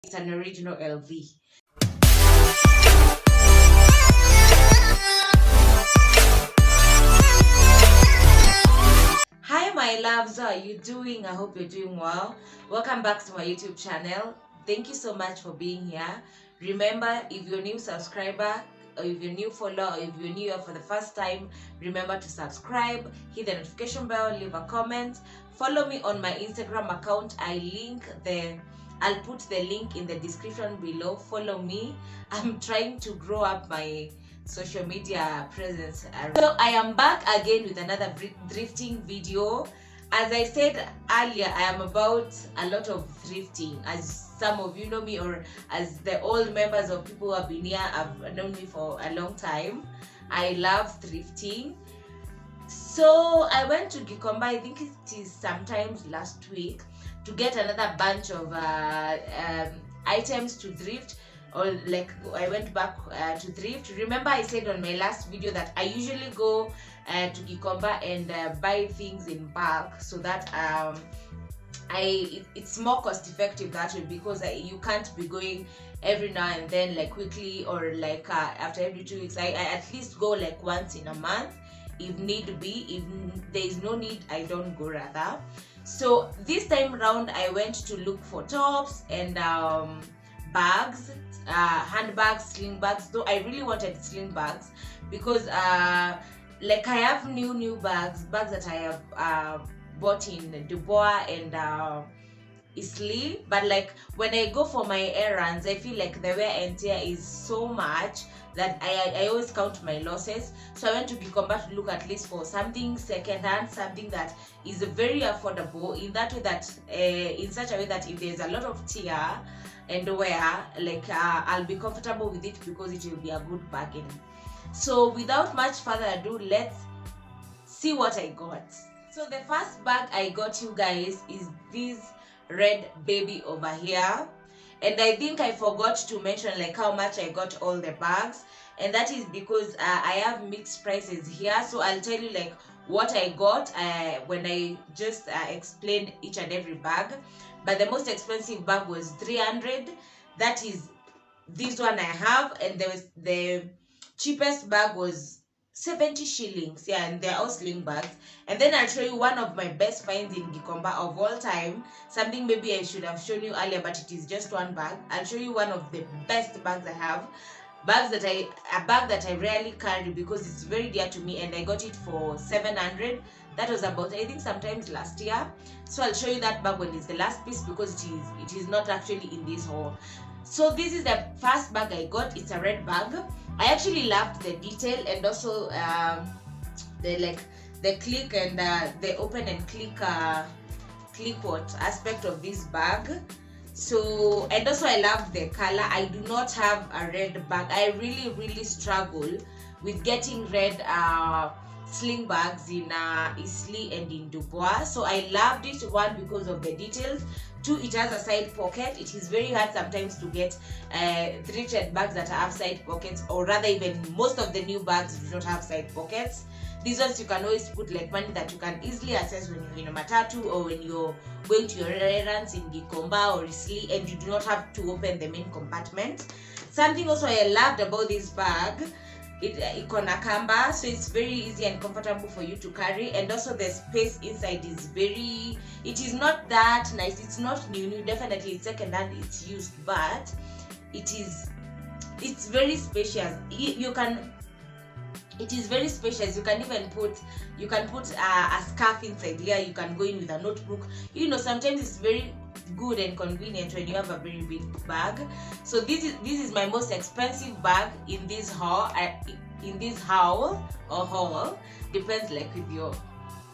It's an original LV. Hi my loves, how are you doing? I hope you're doing well. Welcome back to my YouTube channel. Thank you so much for being here. Remember, if you're a new subscriber, or if you're a new follower, or if you're new here for the first time, remember to subscribe, hit the notification bell, leave a comment, follow me on my Instagram account. I'll put the link in the description below. Follow me. I'm trying to grow up my social media presence. So I am back again with another thrifting video. As I said earlier, I am about a lot of thrifting. As some of you know me, or as the old members of people who have been here have known me for a long time, I love thrifting. So I went to Gikomba, I think it is sometimes last week, to get another bunch of items to thrift, or like I went back to thrift. Remember I said on my last video that I usually go to Gikomba and buy things in bulk, so that it's more cost effective that way, because you can't be going every now and then, like quickly, or like after every 2 weeks. I at least go like once in a month if need be. If there is no need, I don't go rather. So this time around I went to look for tops and bags, handbags, sling bags. Though I really wanted sling bags because like I have new bags that I have bought in Dubois and Isli, but like when I go for my errands, I feel like the wear and tear is so much that I always count my losses. So I went to Gikomba to look at least for something second hand, something that is very affordable, in that way that in such a way that if there's a lot of tear and wear, like I'll be comfortable with it, because it will be a good bargain. So without much further ado, let's see what I got. So the first bag I got, you guys, is this red baby over here. And I think I forgot to mention like how much I got all the bags, and that is because I have mixed prices here. So I'll tell you like what I got when I just explained each and every bag. But the most expensive bag was 300. That is this one I have, and the cheapest bag was 70 shillings. Yeah, and they're all sling bags. And then I'll show you one of my best finds in Gikomba of all time. Something maybe I should have shown you earlier, but it is just one bag. I'll show you one of the best bags I have. A bag that I rarely carry because it's very dear to me, and I got it for 700. That was about, I think, sometimes last year. So I'll show you that bag when it's the last piece, because it is not actually in this haul. So this is the first bag I got. It's a red bag. I actually loved the detail, and also the click and the open and click what aspect of this bag. So, and also I love the color. I do not have a red bag. I really struggle with getting red sling bags in Isli and in Dubois. So I loved it, one, because of the details. Two, it has a side pocket. It is very hard sometimes to get thrifted bags that have side pockets, or rather even most of the new bags do not have side pockets. These ones you can always put like money that you can easily access when you're in a matatu, or when you're going to your errands in Gikomba or Isli, and you do not have to open the main compartment. Something also I loved about this bag, it's on a camber, so it's very easy and comfortable for you to carry. And also the space inside is it is not that nice. It's not new, definitely it's second hand, it's used, but it's very spacious. It is very spacious. You can even put a scarf inside here. You can go in with a notebook. Sometimes it's very good and convenient when you have a very big bag. So this is my most expensive bag in this haul. Haul, depends like with your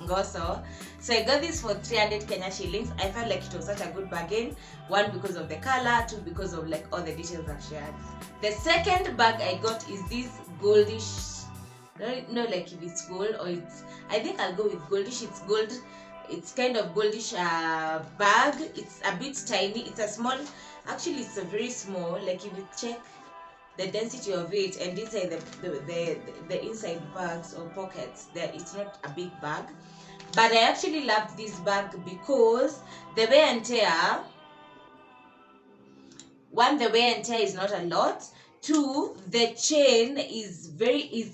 ngoso. So I got this for 300 Kenya shillings. I felt like it was such a good bargain. One, because of the color. Two, because of like all the details I've shared. The second bag I got is this goldish. No, like if it's gold or I think I'll go with goldish. It's gold. It's kind of goldish bag. It's a bit tiny. It's a small. Actually, it's a very small. Like if you check the density of it, and inside the inside bags or pockets, it's not a big bag. But I actually loved this bag because the wear and tear one, the wear and tear is not a lot. Two, the chain is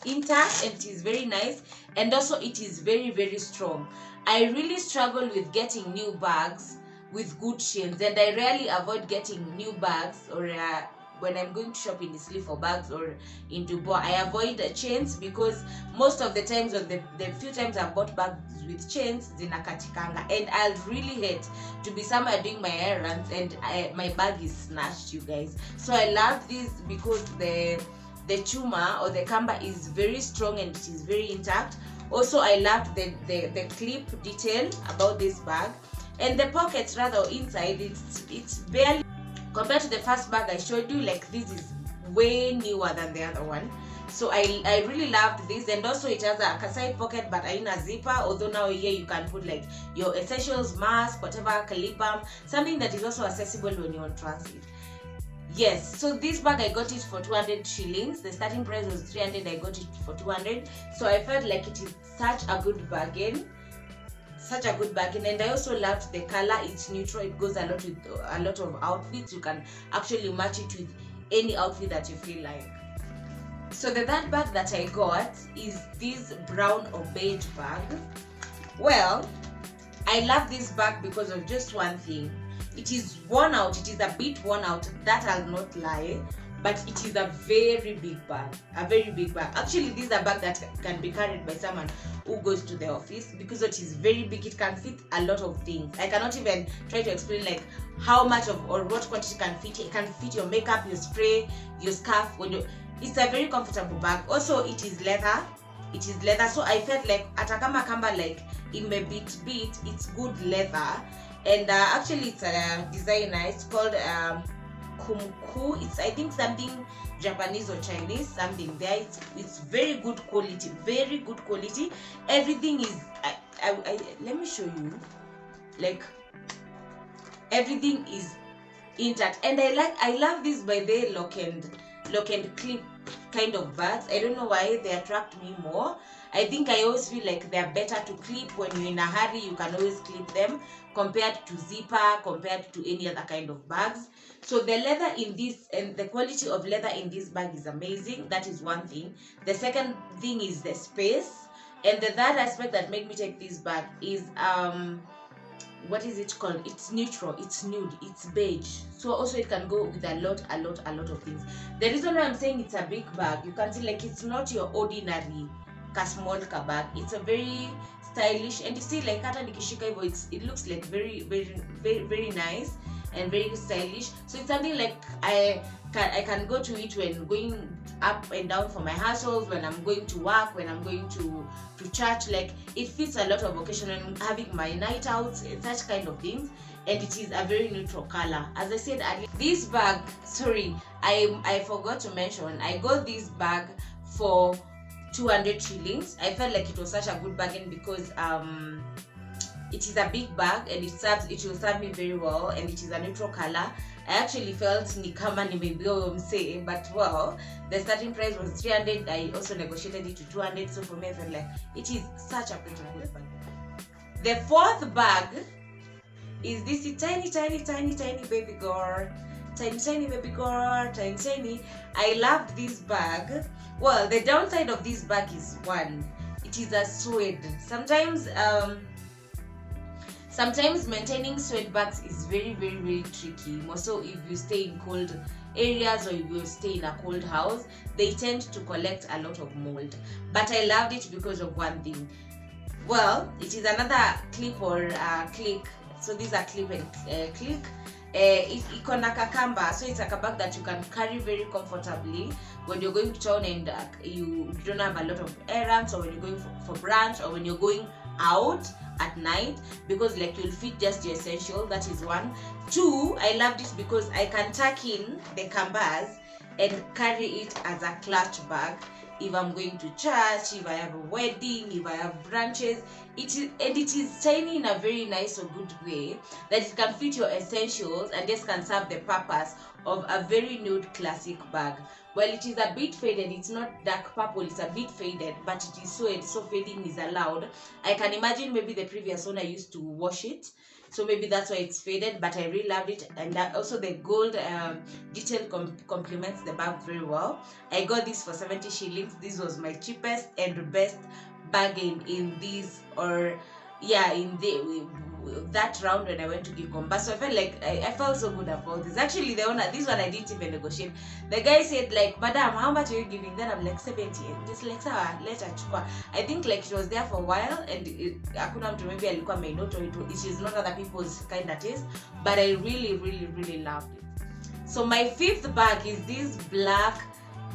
intact and it is very nice, and also it is very, very strong. I really struggle with getting new bags with good chains, and I rarely avoid getting new bags, or when I'm going to shop in the sleeve for bags or in Dubai, I avoid the chains, because most of the times, or the few times I've bought bags with chains, zinakatikanga, and I'll really hate to be somewhere doing my errands and my bag is snatched, you guys. So I love this because the chuma or the kamba is very strong and it is very intact. Also, I loved the clip detail about this bag, and the pockets rather inside, it's barely, compared to the first bag I showed you, like this is way newer than the other one. So I really loved this, and also it has a side pocket but in a zipper, although now here you can put like your essentials, mask, whatever, lip balm, something that is also accessible when you're on transit. Yes, so this bag I got it for 200 shillings. The starting price was 300, I got it for 200. So I felt like it is such a good bargain. And I also loved the color. It's neutral, it goes a lot with a lot of outfits. You can actually match it with any outfit that you feel like. So the third bag that I got is this brown or beige bag. Well, I love this bag because of just one thing. It is worn out, it is a bit worn out, that I'll not lie, but it is a very big bag, Actually, this is a bag that can be carried by someone who goes to the office, because it is very big. It can fit a lot of things. I cannot even try to explain like how much of or what quantity can fit. It can fit your makeup, your spray, your scarf. It's a very comfortable bag. Also, it is leather. So I felt like atakama kamba, like it may bit, it's good leather. And actually it's a designer, it's called kumku. It's, I think, something Japanese or Chinese, something there. It's very good quality, everything is let me show you, like everything is intact. And I love this by the lock and clip kind of bags. I don't know why they attract me more. I think I always feel like they're better to clip. When you're in a hurry, you can always clip them, compared to zipper, compared to any other kind of bags. So the leather in this, and the quality of leather in this bag is amazing. That is one thing. The second thing is the space. And the third aspect that made me take this bag is what is it called? It's neutral, it's nude, it's beige. So also it can go with a lot of things. The reason why I'm saying it's a big bag, you can see like it's not your ordinary small bag. It's a very stylish, and you see like hata nikishika hivyo, it looks like very nice and very stylish. So it's something like I can go to it when going up and down for my hustles, when I'm going to work, when I'm going to church. Like it fits a lot of occasion, and having my night outs and such kind of things. And it is a very neutral color. As I said earlier, this bag, sorry, I forgot to mention, I got this bag for 200 shillings. I felt like it was such a good bargain because it is a big bag, and it will serve me very well, and it is a neutral color. I actually felt ni kama nimebiwa mse, but well, the starting price was 300. I also negotiated it to 200, so for me I felt like it is such a pretty good bag. The fourth bag is this tiny baby girl. Tiny baby girl, tiny. I loved this bag. Well, the downside of this bag is one, it is a suede. Sometimes maintaining suede bags is very tricky. More so if you stay in cold areas, or if you stay in a cold house, they tend to collect a lot of mold. But I loved it because of one thing. Well, it is another clip or click. So these are clip and click. Ikona kakamba, so it's like a bag that you can carry very comfortably when you're going to town and you don't have a lot of errands, or when you're going for brunch, or when you're going out at night, because like you'll fit just your essential. That is one. Two, I love this because I can tuck in the kambas and carry it as a clutch bag if I'm going to church, if I have a wedding, if I have branches. It is tiny in a very nice or good way that it can fit your essentials, and this can serve the purpose of a very nude classic bag. Well, it is a bit faded. It's not dark purple, it's a bit faded, but it is so fading is allowed. I can imagine maybe the previous owner used to wash it so maybe that's why it's faded, but I really loved it. And that also the gold detail complements the bag very well. I got this for 70 shillings. This was my cheapest and best bargain in this, or yeah, in that round when I went to Gikomba. So I felt like I felt so good about this. Actually, the owner, this one I didn't even negotiate. The guy said like, "Madam, how much are you giving?" Then I'm like 70. Just like, "Sawa, let her chukua." I think like it was there for a while, and hakuna mtu maybe alikuwa amenoto it is not other people's kind of taste, but I really loved it. So my fifth bag is this black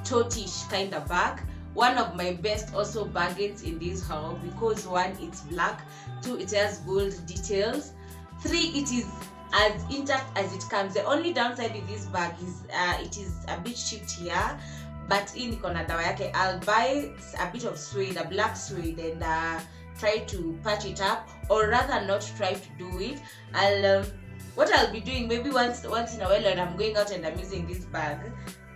totish kind of bag. One of my best also bargains in this haul, because one, it's black, two, it has gold details, three, it is as intact as it comes. The only downside with this bag is it is a bit chipped here, but in kona dawa yake. I'll buy a bit of suede, a black suede, and try to patch it up, or rather not try to do it. What I'll be doing, maybe once in a while when I'm going out and I'm using this bag,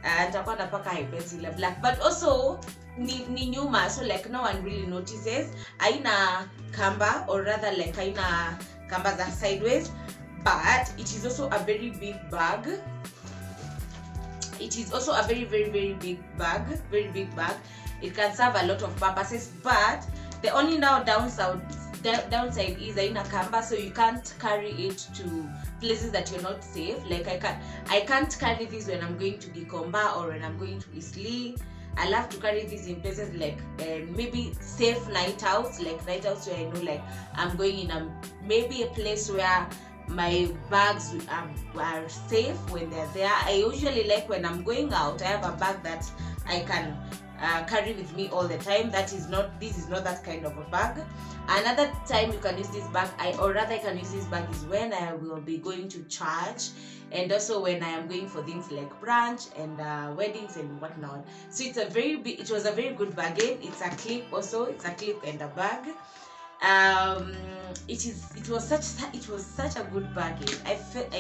nitakuwa napaka high pencil black, but also ni nyuma, so like no one really notices. Haina kamba, or rather like haina kamba za sideways, but it is also a very big bag. It is also a very big bag, It can serve a lot of purposes, but the only downside is haina kamba, so you can't carry it to places that you're not safe. Like I can't carry this when I'm going to Gikomba or when I'm going to Isli. I love to carry this in places like maybe safe night outs, like night outs where I know like I'm going in maybe a place where my bags are safe when they're there. I usually like when I'm going out, I have a bag that I can carry with me all the time. This is not that kind of a bag. Another time you can use this bag, I can use this bag is when I will be going to church, and also when I am going for things like brunch and weddings and whatnot. So it was a very good bargain. It's a clip also. It's a clip and a bag. It was such a good bargain. I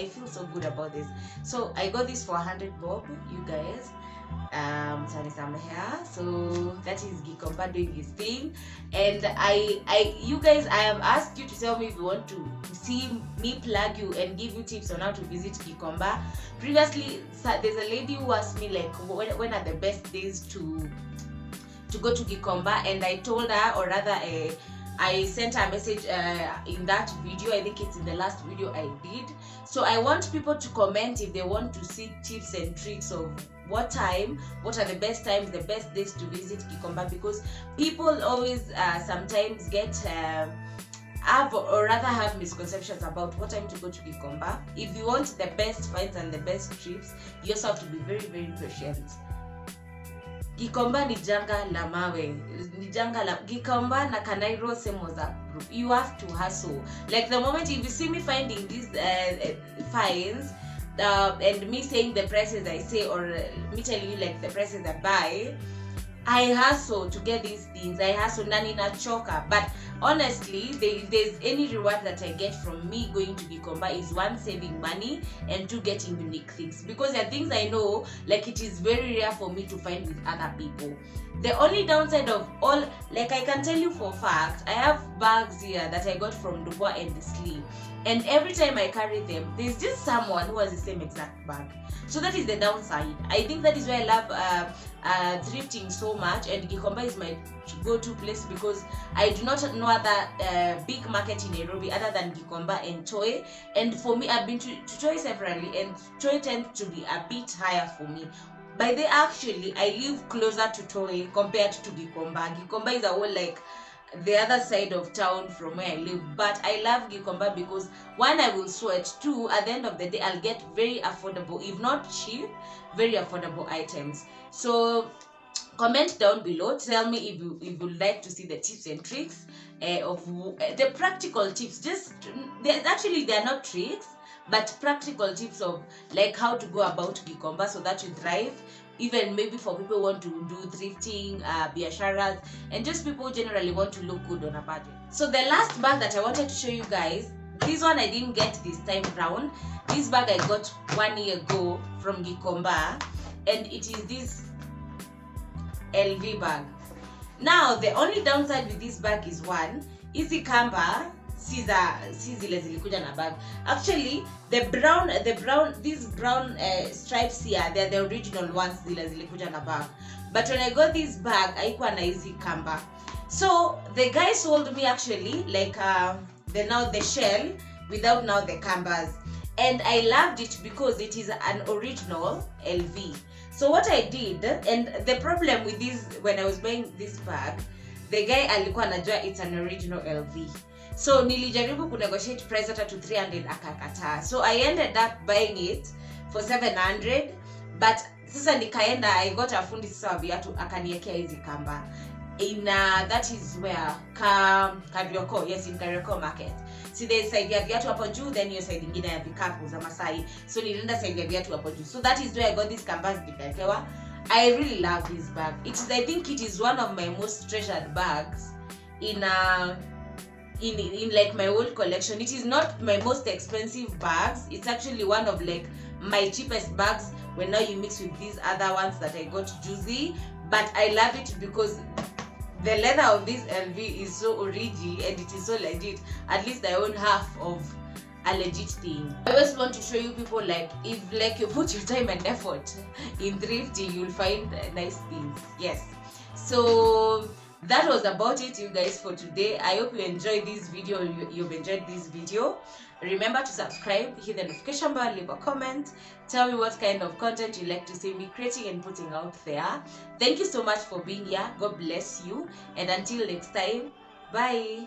feel so good about this. So I got this for 100 bob, you guys. So that is Gikomba doing his thing, and you guys, I have asked you to tell me if you want to see me plug you and give you tips on how to visit Gikomba. Previously, there's a lady who asked me like when are the best days to go to Gikomba, and I told her, or rather I sent her a message in that video. I think it's in the last video I did. So I want people to comment if they want to see tips and tricks of what are the best times, the best days to visit Gikomba, because people always sometimes have misconceptions about what time to go to Gikomba. If you want the best finds and the best trips, you also have to be very patient. Gikomba ni janga la mawe. Gikomba na Kanairo same WhatsApp group. You have to hustle. Like the moment if you see me finding these finds, and me saying the prices I say, or me telling you like the prices I buy, I hustle to get these things. I hustle nani na choka. But honestly, if there's any reward that I get from me going to Gikomba is one, saving money, and two, getting unique things. Because there are things I know, like it is very rare for me to find with other people. The only downside of all, like I can tell you for a fact, I have bags here that I got from Dubois and the Sleeve. And every time I carry them, there's just someone who has the same exact bag. So that is the downside. I think that is why I love thrifting so much, and Gikomba is my go-to place because I do not know other big market in Nairobi other than Gikomba and Choi. And for me, I've been to Choi separately, and Choi tends to be a bit higher for me. By the actually, I live closer to Choi compared to Gikomba. Gikomba is a whole like the other side of town from where I live, but I love Gikomba because one, I will sweat, two, at the end of the day I'll get very affordable, if not cheap, very affordable items. So comment down below, tell me if you would like to see the tips and tricks of the practical tips. They're not tricks, but practical tips of like how to go about Gikomba so that you thrive. Even maybe for people who want to do thrifting, biasharas, and just people who generally want to look good on a budget. So the last bag that I wanted to show you guys, this one I didn't get this time round. This bag I got 1 year ago from Gikomba, and it is this LV bag. Now the only downside with this bag is one, easy camber, si zile zilikuja na bag. Actually these brown stripes here, they're the original ones zile zilikuja na bag. But when I got this bag, haikuwa na hizi kamba. So the guy sold me actually like the shell without now the canvas, and I loved it because it is an original LV. So what I did, and the problem with this, when I was buying this bag, the guy alikuwa anajua it's an original LV. So nilijaribu kunegotiate price hata to 300 akakataa. So I ended up buying it for 700, but sasa nikaenda, I got a fundi sasa wa viatu akaniekea hizi kamba. That is where Karioko, yes, in Karioko market. See, there's side ya viatu hapo juu, then your side ingine ya vikapu za Masai. So nilienda side ya viatu hapo juu. So that is where I got this canvas nikaekewa. I really love this bag. I think it is one of my most treasured bags in like my whole collection. It is not my most expensive bags. It's actually one of like my cheapest bags when now you mix with these other ones that I got juicy. But I love it because the leather of this LV is so origi and it is so legit. At least I own half of a legit thing. I always want to show you people, like, if like you put your time and effort in thrifting, you'll find nice things. Yes. So that was about it, you guys, for today. I hope you enjoyed this video. You've enjoyed this video. Remember to subscribe, hit the notification bell, leave a comment, tell me what kind of content you like to see me creating and putting out there. Thank you so much for being here. God bless you, and until next time, bye.